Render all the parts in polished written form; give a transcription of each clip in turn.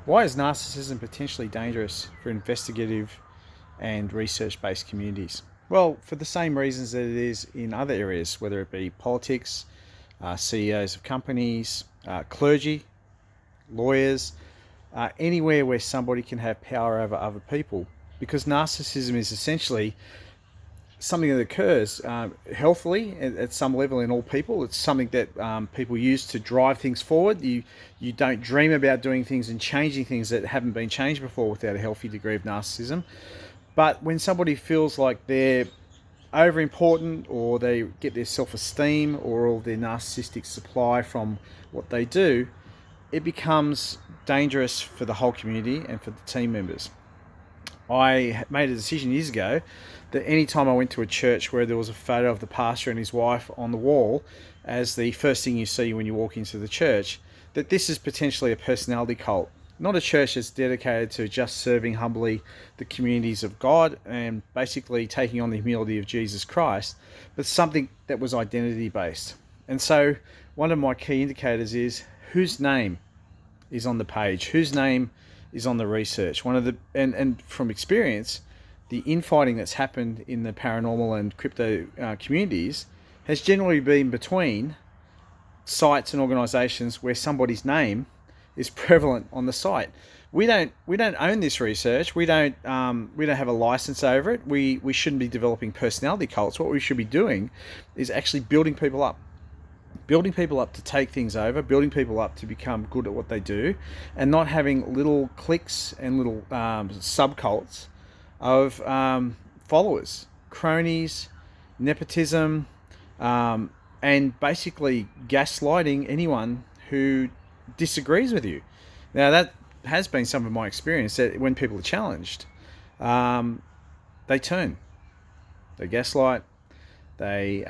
Why is narcissism potentially dangerous for investigative and research-based communities? Well, for the same reasons that it is in other areas, whether it be politics, CEOs of companies, clergy, lawyers, anywhere where somebody can have power over other people. Because narcissism is essentially something that occurs healthily at some level in all people. It's something that people use to drive things forward. You don't dream about doing things and changing things that haven't been changed before without a healthy degree of narcissism. But when somebody feels like they're over important, or they get their self-esteem or all their narcissistic supply from what they do, it becomes dangerous for the whole community and for the team members. I made a decision years ago that any time I went to a church where there was a photo of the pastor and his wife on the wall as the first thing you see when you walk into the church, that this is potentially a personality cult. Not a church that's dedicated to just serving humbly the communities of God and basically taking on the humility of Jesus Christ, but something that was identity based. And so one of my key indicators is whose name is on the page, whose name is on the research. And from experience, the infighting that's happened in the paranormal and crypto communities has generally been between sites and organizations where somebody's name is prevalent on the site. We don't own this research. We don't have a license over it. We shouldn't be developing personality cults. What we should be doing is actually building people up to take things over, building people up to become good at what they do, and not having little cliques and little subcults of followers, cronies, nepotism, and basically gaslighting anyone who disagrees with you. Now, that has been some of my experience, that when people are challenged, they turn, they gaslight, they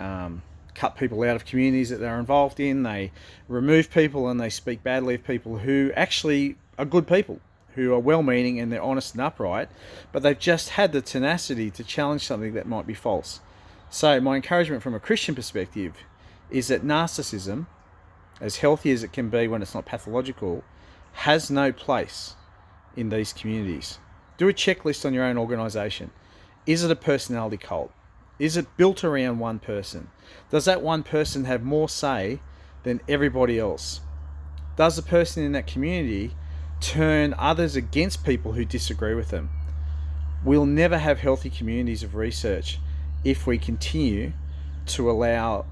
cut people out of communities that they're involved in, they remove people, and they speak badly of people who actually are good people, who are well-meaning and they're honest and upright, but they've just had the tenacity to challenge something that might be false. So my encouragement from a Christian perspective is that narcissism, as healthy as it can be when it's not pathological, has no place in these communities. Do a checklist on your own organisation. Is it a personality cult? Is it built around one person? Does that one person have more say than everybody else? Does the person in that community turn others against people who disagree with them? We'll never have healthy communities of research if we continue to allow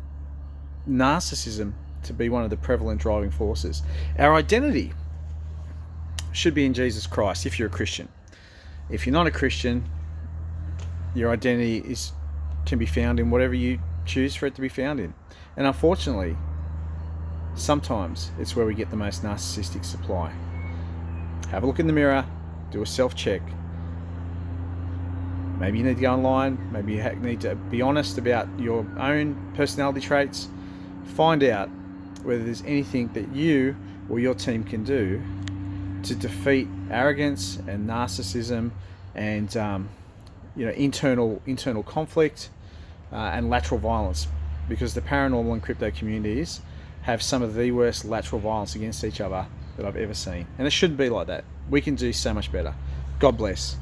narcissism to be one of the prevalent driving forces. Our identity should be in Jesus Christ if you're a Christian. If you're not a Christian, your identity can be found in whatever you choose for it to be found in. And unfortunately, sometimes it's where we get the most narcissistic supply. Have a look in the mirror, do a self-check. Maybe you need to go online, maybe you need to be honest about your own personality traits. Find out whether there's anything that you or your team can do to defeat arrogance and narcissism and internal conflict and lateral violence, because the paranormal and crypto communities have some of the worst lateral violence against each other that I've ever seen, and it shouldn't be like that. We can do so much better. God bless.